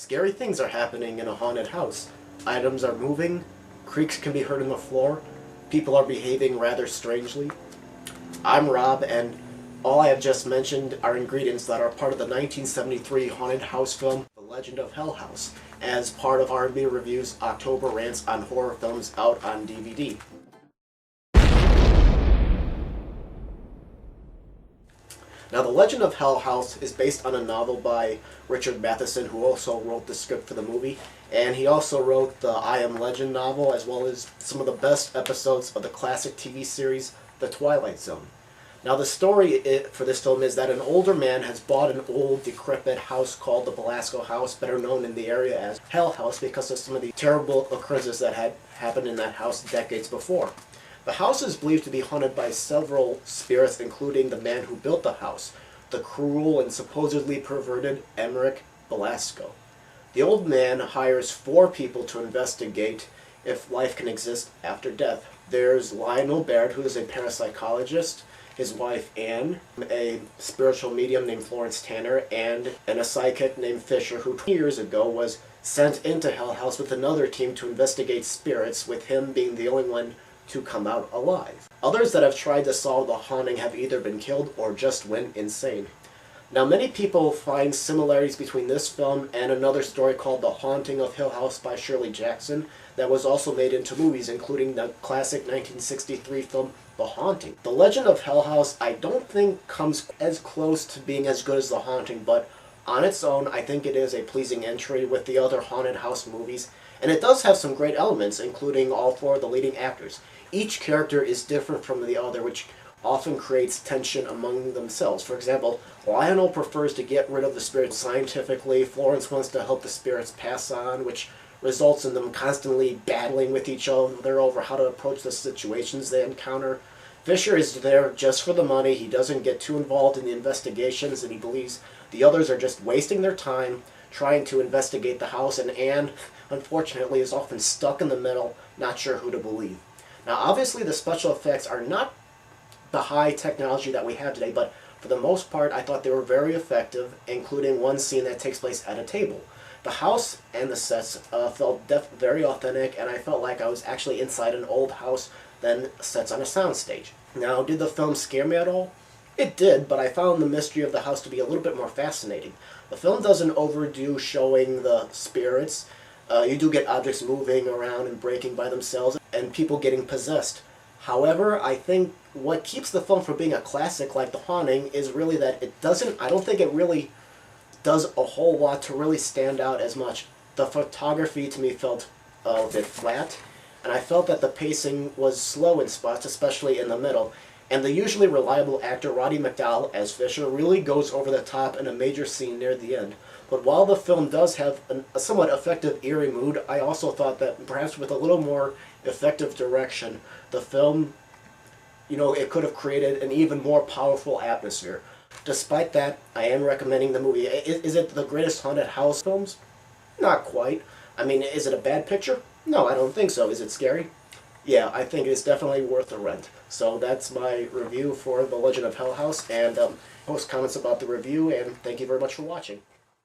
Scary things are happening in a haunted house. Items are moving, creaks can be heard on the floor, people are behaving rather strangely. I'm Rob, and all I have just mentioned are ingredients that are part of the 1973 haunted house film, The Legend of Hell House, as part of R&B Review's October Rants on Horror Films out on DVD. Now, The Legend of Hell House is based on a novel by Richard Matheson, who also wrote the script for the movie, and he also wrote the I Am Legend novel, as well as some of the best episodes of the classic TV series, The Twilight Zone. Now, the story for this film is that an older man has bought an old, decrepit house called the Belasco House, better known in the area as Hell House, because of some of the terrible occurrences that had happened in that house decades before. The house is believed to be haunted by several spirits, including the man who built the house, the cruel and supposedly perverted Emmerich Belasco. The old man hires 4 people to investigate if life can exist after death. There's Lionel Baird, who is a parapsychologist, his wife Anne, a spiritual medium named Florence Tanner, and a psychic named Fisher, who 20 years ago was sent into Hell House with another team to investigate spirits, with him being the only one to come out alive. Others that have tried to solve the haunting have either been killed or just went insane. Now, many people find similarities between this film and another story called The Haunting of Hill House by Shirley Jackson that was also made into movies, including the classic 1963 film The Haunting. The Legend of Hell House I don't think comes as close to being as good as The Haunting, but on its own I think it is a pleasing entry with the other haunted house movies, and it does have some great elements, including all 4 of the leading actors. Each character is different from the other, which often creates tension among themselves. For example, Lionel prefers to get rid of the spirits scientifically, Florence wants to help the spirits pass on, which results in them constantly battling with each other over how to approach the situations they encounter. Fisher is there just for the money, he doesn't get too involved in the investigations, and he believes the others are just wasting their time trying to investigate the house, and Anne, unfortunately, is often stuck in the middle, not sure who to believe. Now, obviously, the special effects are not the high technology that we have today, but for the most part, I thought they were very effective, including one scene that takes place at a table. The house and the sets felt very authentic, and I felt like I was actually inside an old house than sets on a soundstage. Now, did the film scare me at all? It did, but I found the mystery of the house to be a little bit more fascinating. The film doesn't overdo showing the spirits. You do get objects moving around and breaking by themselves, and people getting possessed. However, I think what keeps the film from being a classic like The Haunting is really that I don't think it really does a whole lot to really stand out as much. The photography to me felt a bit flat, and I felt that the pacing was slow in spots, especially in the middle. And the usually reliable actor Roddy McDowall as Fisher really goes over the top in a major scene near the end. But while the film does have a somewhat effective eerie mood, I also thought that perhaps with a little more effective direction, the film, it could have created an even more powerful atmosphere. Despite that, I am recommending the movie. Is it the greatest haunted house films? Not quite. I mean, is it a bad picture? No, I don't think so. Is it scary? Yeah, I think it's definitely worth the rent. So that's my review for The Legend of Hell House, and post comments about the review, and thank you very much for watching.